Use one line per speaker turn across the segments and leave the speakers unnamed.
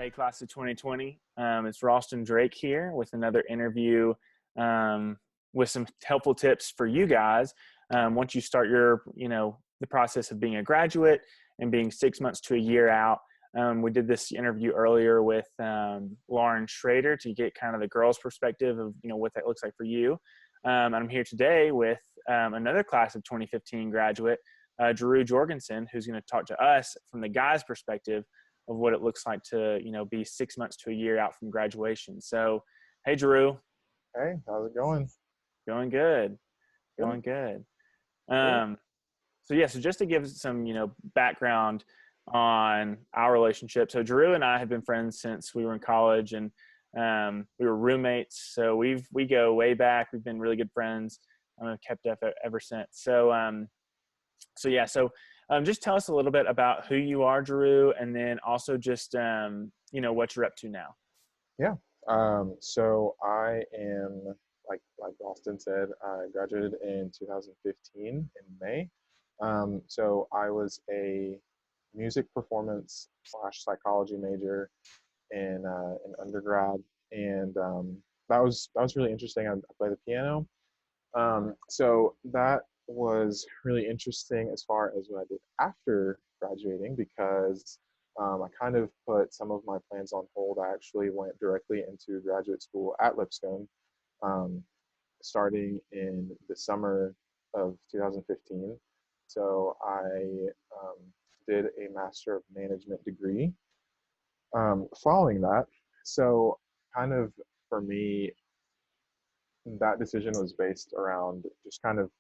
Hey, class of 2020. It's Ralston Drake here with another interview um, with some helpful tips for you guys. Once you start the process of being a graduate and being 6 months to a year out. We did this interview earlier with Lauren Schrader to get kind of the girls' perspective of, what that looks like for you. And I'm here today with another class of 2015 graduate, Jeru Jorguenson, who's going to talk to us from the guys' perspective of what it looks like to, be 6 months to a year out from graduation. So, hey, Jeru.
Hey, how's it going?
Going good.
Good,
Going good.
cool.
So just to give some, background on our relationship. So Jeru and I have been friends since we were in college, and we were roommates. So we go way back. We've been really good friends. Kept up ever since. So just tell us a little bit about who you are, Jeru, and then also just what you're up to now.
Yeah. So I am like Austin said, I graduated in 2015 in May. So I was a music performance slash psychology major in undergrad, and that was really interesting. I play the piano. So that was really interesting as far as what I did after graduating because I kind of put some of my plans on hold. I actually went directly into graduate school at Lipscomb, um, starting in the summer of 2015. So I did a Master of Management degree following that. So, kind of for me, that decision was based around just kind of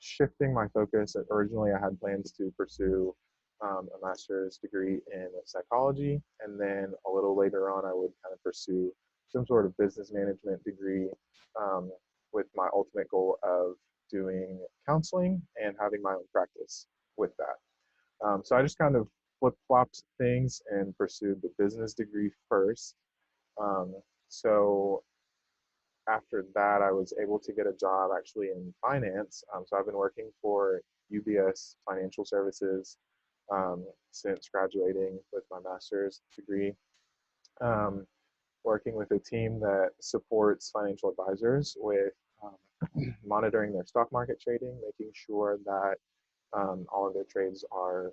shifting my focus. Originally, I had plans to pursue a master's degree in psychology, and then a little later on, I would kind of pursue some sort of business management degree um, with my ultimate goal of doing counseling and having my own practice with that. So I just kind of flip flopped things and pursued the business degree first. Um, so after that, I was able to get a job actually in finance. So I've been working for UBS Financial Services since graduating with my master's degree, um, working with a team that supports financial advisors with monitoring their stock market trading, making sure that all of their trades are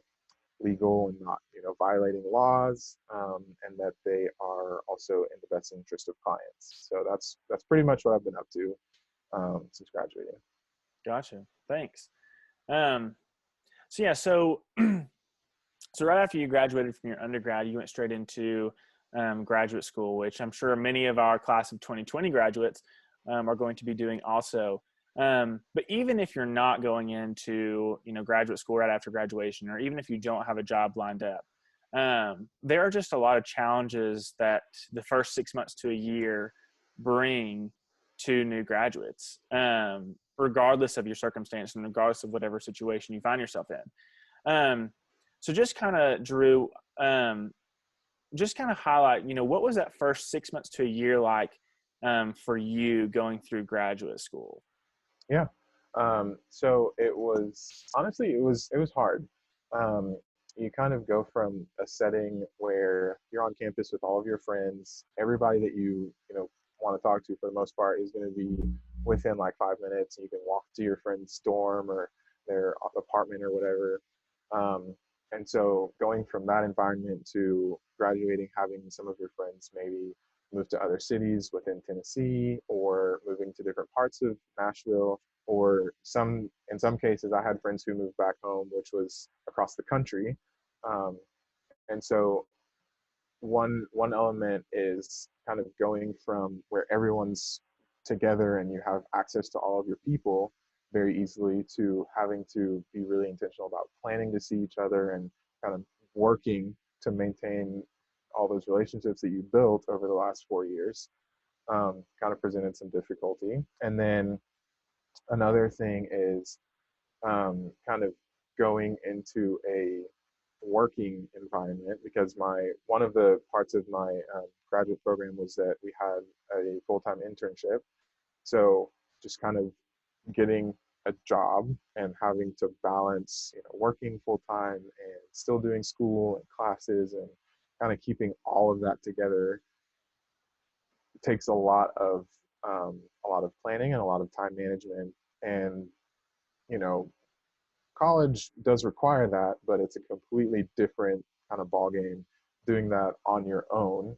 legal and not violating laws, and that they are also in the best interest of clients. So that's pretty much what I've been up to since graduating.
Gotcha. Thanks. Um, so so right after you graduated from your undergrad, you went straight into graduate school, which I'm sure many of our class of 2020 graduates are going to be doing also. But even if you're not going into graduate school right after graduation, or even if you don't have a job lined up, there are just a lot of challenges that the first 6 months to a year bring to new graduates, regardless of your circumstance and regardless of whatever situation you find yourself in. So just kind of, Drew, just kind of highlight, what was that first 6 months to a year like for you going through graduate school?
Yeah. So it was honestly it was hard. Um, you kind of go from a setting where you're on campus with all of your friends. Everybody that you want to talk to for the most part is going to be within like 5 minutes. And you can walk to your friend's dorm or their apartment or whatever. Um, and so going from that environment to graduating, having some of your friends maybe move to other cities within Tennessee or moving to different parts of Nashville, or in some cases I had friends who moved back home, which was across the country. Um, and so one element is kind of going from where everyone's together and you have access to all of your people very easily to having to be really intentional about planning to see each other and kind of working to maintain all those relationships that you built over the last 4 years. Kind of presented some difficulty. And then another thing is kind of going into a working environment, because my one of the parts of my graduate program was that we had a full-time internship. So just kind of getting a job and having to balance working full time and still doing school and classes and kind of keeping all of that together takes a lot of planning and a lot of time management. And you know, college does require that, but it's a completely different kind of ball game doing that on your own,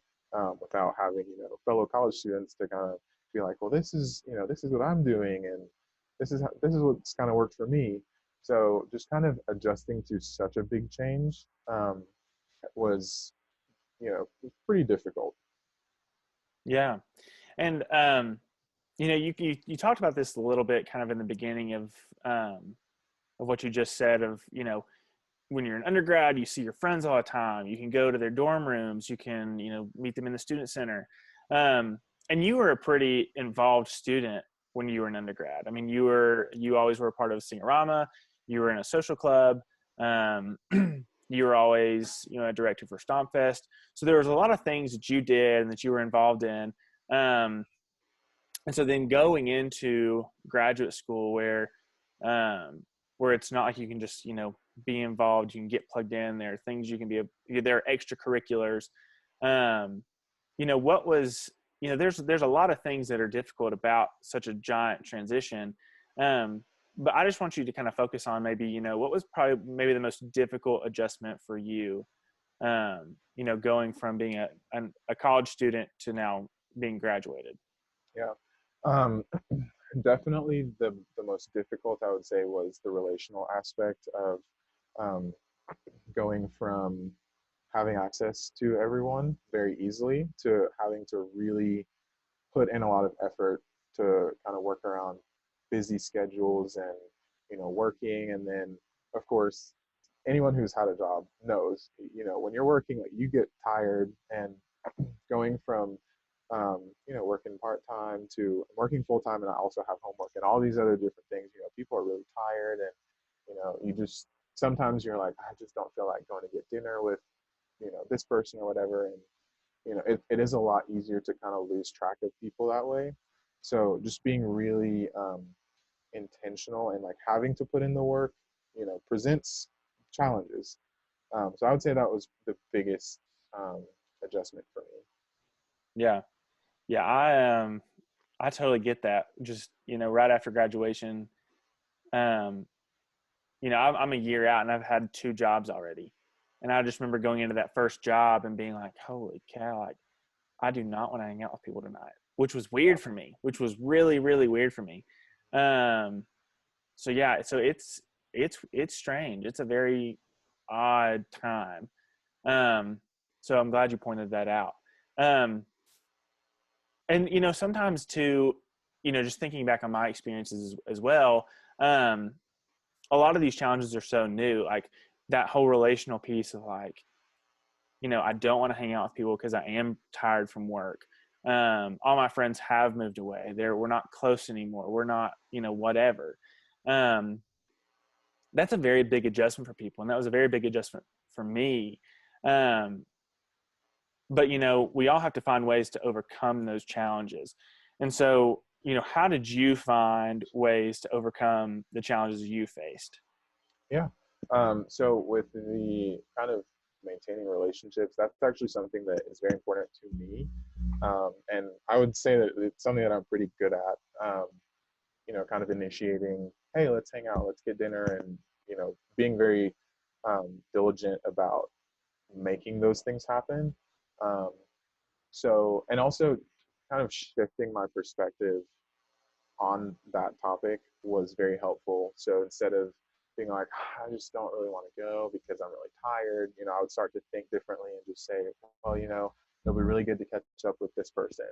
without having, fellow college students to kind of be like, well, this is what I'm doing, and this is what's kind of worked for me. So just kind of adjusting to such a big change, was, was pretty difficult.
Yeah. And you talked about this a little bit kind of in the beginning of what you just said of, when you're an undergrad, you see your friends all the time. You can go to their dorm rooms. You can, meet them in the student center. And you were a pretty involved student when you were an undergrad. I mean, you always were a part of a Singorama. You were in a social club. Um, you were always, a director for Stompfest. So there was a lot of things that you did and that you were involved in. Um, and so then going into graduate school where it's not like you can just, be involved, you can get plugged in, there are things you can there are extracurriculars. What was, there's a lot of things that are difficult about such a giant transition. But I just want you to kind of focus on maybe, what was probably maybe the most difficult adjustment for you, going from being a college student to now being graduated.
Yeah. Um, Definitely the most difficult, I would say, was the relational aspect of, um, going from having access to everyone very easily to having to really put in a lot of effort to kind of work around busy schedules and, working. And then, of course, anyone who's had a job knows, when you're working, like, you get tired. And going from, working part time to working full time, and I also have homework and all these other different things. People are really tired, and you just sometimes you're like, I just don't feel like going to get dinner with, this person or whatever. And it is a lot easier to kind of lose track of people that way. So just being really, intentional and like having to put in the work, presents challenges. So I would say that was the biggest, adjustment for me.
Yeah. Yeah. I totally get that. Just, right after graduation, um, I'm a year out and I've had 2 jobs already. And I just remember going into that first job and being like, holy cow, like, I do not want to hang out with people tonight, which was
Yeah.
weird for me, which was really, really weird for me. Um, so yeah, so it's strange. It's a very odd time. Um, so I'm glad you pointed that out. Um, and sometimes too, just thinking back on my experiences as well, um, a lot of these challenges are so new, like that whole relational piece of like, I don't want to hang out with people because I am tired from work. All my friends have moved away. We're not close anymore. We're not, whatever. Um, that's a very big adjustment for people, and that was a very big adjustment for me. Um, but we all have to find ways to overcome those challenges. And so, how did you find ways to overcome the challenges you faced?
Yeah. So with the kind of maintaining relationships, that's actually something that is very important to me. And I would say that it's something that I'm pretty good at. Kind of initiating, hey, let's hang out, let's get dinner, and being very, diligent about making those things happen. Um, and also kind of shifting my perspective on that topic was very helpful. So instead of being like, I just don't really want to go because I'm really tired, I would start to think differently and just say, well, it'll be really good to catch up with this person.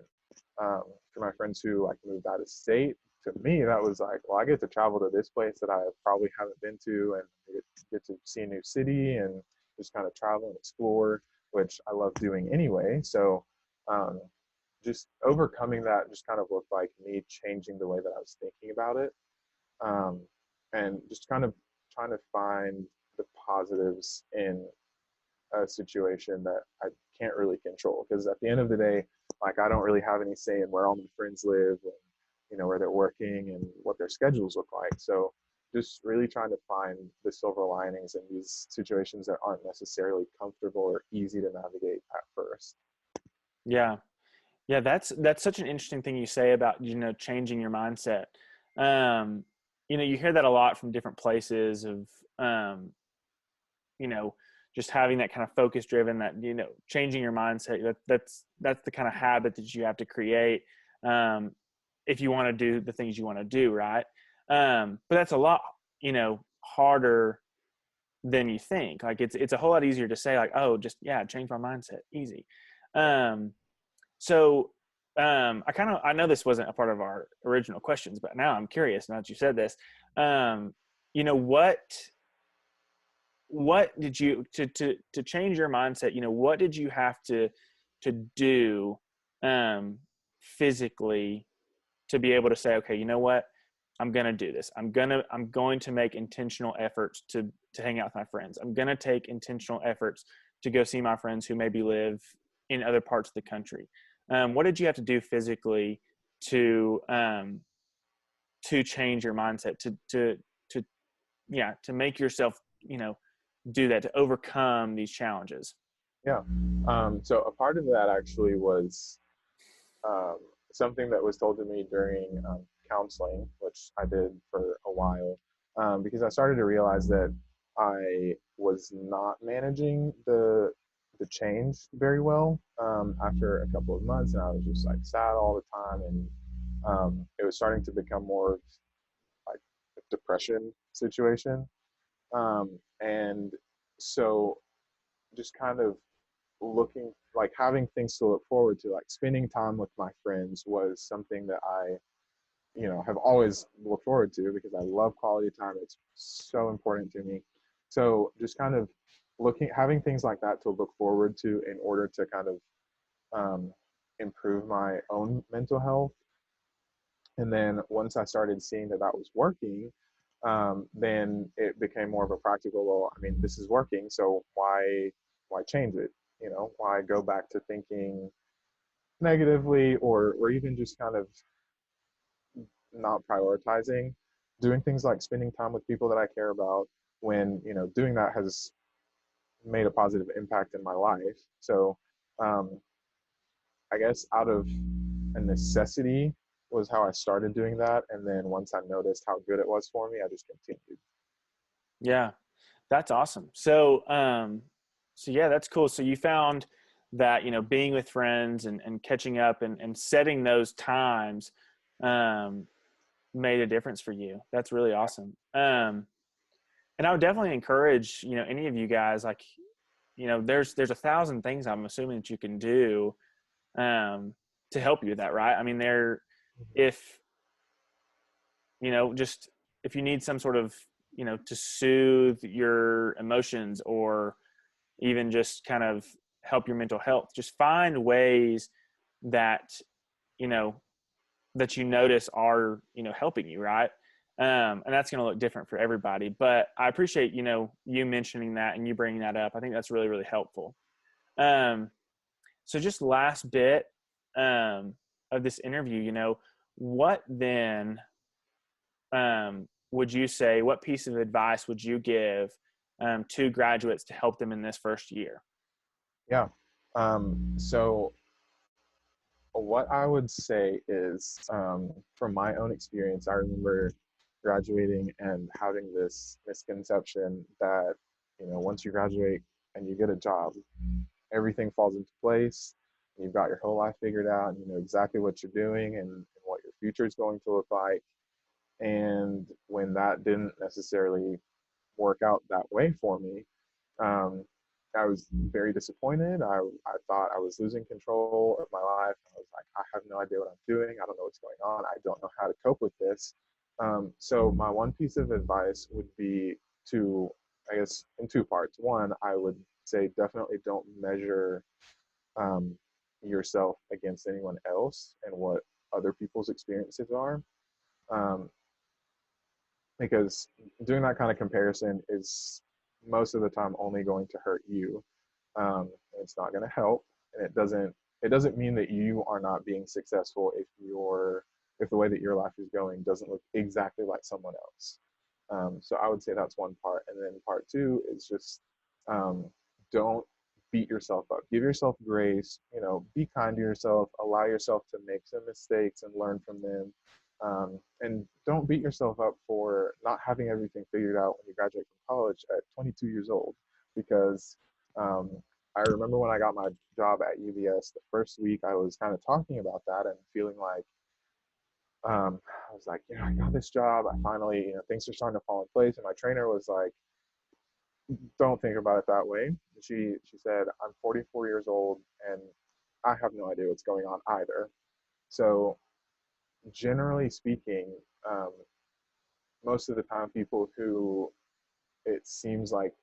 For my friends who like moved out of state, to me, that was like, well, I get to travel to this place that I probably haven't been to, and get to see a new city and just kind of travel and explore, which I love doing anyway. So, um, just overcoming that just kind of looked like me changing the way that I was thinking about it, um, and just kind of trying to find the positives in a situation that I can't really control. Because at the end of the day, like, I don't really have any say in where all my friends live, and where they're working and what their schedules look like. So just really trying to find the silver linings in these situations that aren't necessarily comfortable or easy to navigate at first.
Yeah. Yeah, that's such an interesting thing you say about, changing your mindset. Um, you hear that a lot from different places of, um, you know, just having that kind of focus driven, that, changing your mindset. That's the kind of habit that you have to create, um, if you want to do the things you want to do, right? But that's a lot, harder than you think. Like it's a whole lot easier to say like, oh, just yeah, change my mindset, easy. Um, so I know this wasn't a part of our original questions, but now I'm curious now that you said this. Um, what did you to change your mindset? What did you have to do physically to be able to say, okay, you know what? I'm going to do this. I'm going to make intentional efforts to hang out with my friends. I'm going to take intentional efforts to go see my friends who maybe live in other parts of the country. What did you have to do physically to change your mindset, to yeah, to make yourself, do that, to overcome these challenges?
Yeah. So a part of that actually was um, something that was told to me during counseling, which I did for a while, because I started to realize that I was not managing the change very well after a couple of months, and I was just like sad all the time, and it was starting to become more of like a depression situation, and so just kind of looking like having things to look forward to, like spending time with my friends was something that I, have always looked forward to because I love quality time. It's so important to me. So just kind of having things like that to look forward to in order to kind of um, improve my own mental health. And then once I started seeing that that was working, then it became more of a practical. Well, I mean, this is working, so why change it? Why go back to thinking negatively, or even just kind of not prioritizing doing things like spending time with people that I care about when doing that has made a positive impact in my life. So um, I guess out of a necessity was how I started doing that, and then once I noticed how good it was for me, I just continued.
Yeah, that's awesome. So yeah, that's cool. So you found that, being with friends and catching up and setting those times, um, made a difference for you. That's really awesome. And I would definitely encourage, any of you guys, like, there's a thousand things I'm assuming that you can do, to help you with that, right? I mean, if, just if you need some sort of, to soothe your emotions, or even just kind of help your mental health, just find ways that, you know, that you notice are, helping you, right? And that's going to look different for everybody. But I appreciate, you mentioning that and you bringing that up. I think that's really, really helpful. Um, so just last bit of this interview, what then would you say, what piece of advice would you give to graduates to help them in this first year?
Yeah. So what I would say is, from my own experience, I remember graduating and having this misconception that, once you graduate and you get a job, everything falls into place. You've got your whole life figured out, and you know exactly what you're doing and what your future is going to look like. And when that didn't necessarily work out that way for me, um, I was very disappointed. I thought I was losing control of my life. I was like, I have no idea what I'm doing. I don't know what's going on. I don't know how to cope with this. So my one piece of advice would be to, I guess, in two parts. One, I would say definitely don't measure um, yourself against anyone else and what other people's experiences are. Um, because doing that kind of comparison is most of the time only going to hurt you. It's not going to help, and it doesn't mean that you are not being successful if the way that your life is going doesn't look exactly like someone else. So I would say that's one part. And then part two is just um, don't beat yourself up. Give yourself grace. Be kind to yourself. Allow yourself to make some mistakes and learn from them. And don't beat yourself up for not having everything figured out when you graduate from college at 22 years old. Because um, I remember when I got my job at UVS, the first week I was kind of talking about that and feeling like I was like, I got this job. I finally, things are starting to fall in place. And my trainer was like, don't think about it that way. She said, I'm 44 years old and I have no idea what's going on either. So generally speaking, um, most of the time, people who it seems like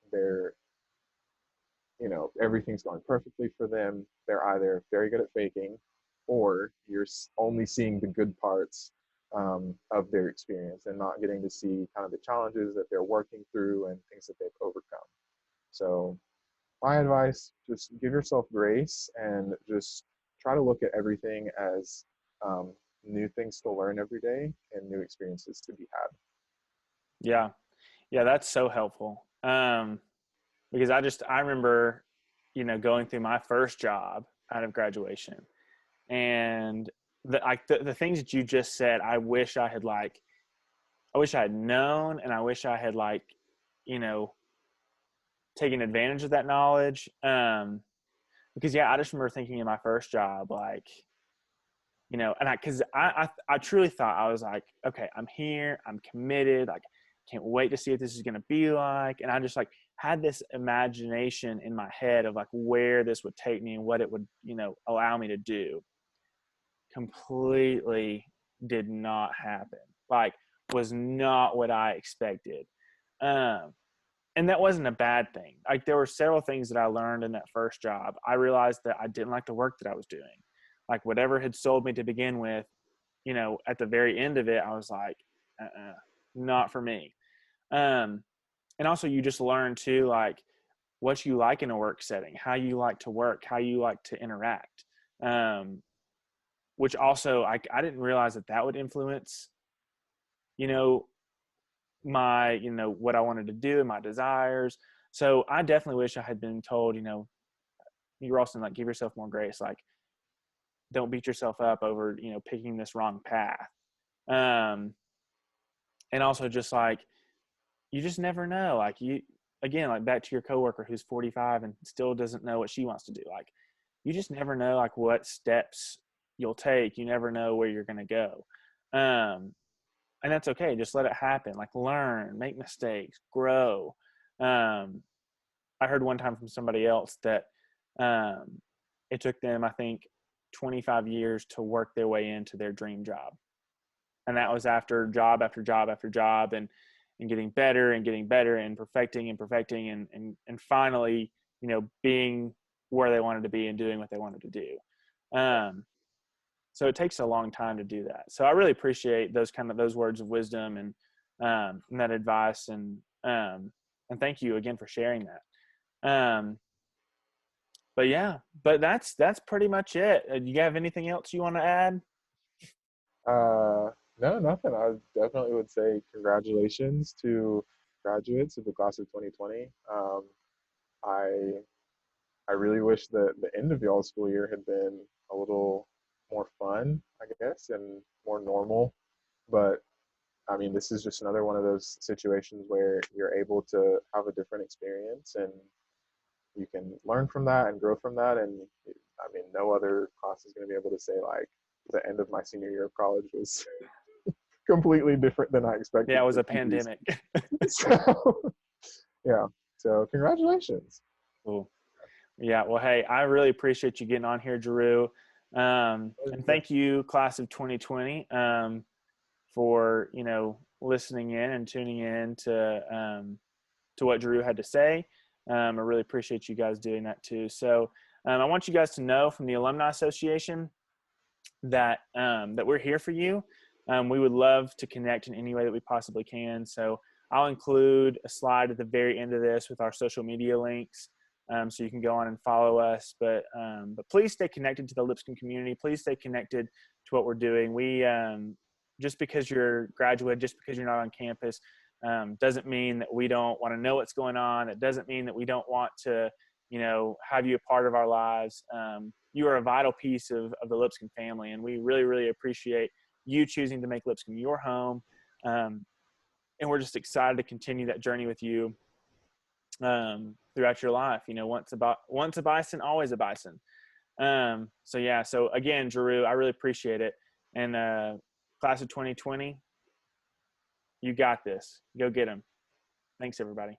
everything's going perfectly for them, they're either very good at faking, or you're only seeing the good parts of their experience and not getting to see kind of the challenges that they're working through and things that they've overcome. So my advice, just give yourself grace and just try to look at everything as new things to learn every day and new experiences to be had.
Yeah. Yeah. That's so helpful. Because I remember, going through my first job out of graduation, and the things that you just said, I wish I had known, and I wish I had you know, taken advantage of that knowledge. Because I just remember thinking in my first job, cause I truly thought, I was like, okay, I'm here, I'm committed. Like, can't wait to see what this is going to be like. And I just had this imagination in my head of where this would take me and what it would, allow me to do. Completely did not happen. Was not what I expected. And that wasn't a bad thing. There were several things that I learned in that first job. I realized that I didn't like the work that I was doing. Whatever had sold me to begin with, at the very end of it, I was like, not for me. And also you just learn too, what you like in a work setting, how you like to work, how you like to interact. Which also I didn't realize that would influence, you know, what I wanted to do and my desires. So I definitely wish I had been told, you're also give yourself more grace. Don't beat yourself up over, picking this wrong path. And also just you just never know. Again, back to your coworker who's 45 and still doesn't know what she wants to do. You just never know, what steps you'll take. You never know where you're going to go. And that's okay. Just let it happen. Learn, make mistakes, grow. I heard one time from somebody else that it took them, I think, 25 years to work their way into their dream job. And that was after job after job after job and getting better and perfecting and finally, being where they wanted to be and doing what they wanted to do. So it takes a long time to do that. So I really appreciate those words of wisdom and that advice. And thank you again for sharing that. But that's pretty much it. Do you have anything else you want to add?
No, nothing. I definitely would say congratulations to graduates of the class of 2020. I I really wish that the end of y'all's school year had been a little more fun, I guess, and more normal. But I mean, this is just another one of those situations where you're able to have a different experience and you can learn from that and grow from that. And I mean, no other class is going to be able to say, like, the end of my senior year of college was completely different than I expected.
Yeah, it was a pandemic.
So, yeah. So, congratulations.
Cool. Yeah. Well, hey, I really appreciate you getting on here, Jeru. And thank you, class of 2020, for, listening in and tuning in to what Jeru had to say. I really appreciate you guys doing that too. So I want you guys to know from the Alumni Association that we're here for you. We would love to connect in any way that we possibly can. So I'll include a slide at the very end of this with our social media links, so you can go on and follow us. But please stay connected to the Lipscomb community. Please stay connected to what we're doing. We just because you're a graduate, just because you're not on campus, Doesn't mean that we don't want to know what's going on. It doesn't mean that we don't want to, have you a part of our lives. You are a vital piece of the Lipscomb family, and we really, really appreciate you choosing to make Lipscomb your home. And we're just excited to continue that journey with you throughout your life. Once a bison, always a bison. So again, Jeru, I really appreciate it. And class of 2020, you got this. Go get them. Thanks, everybody.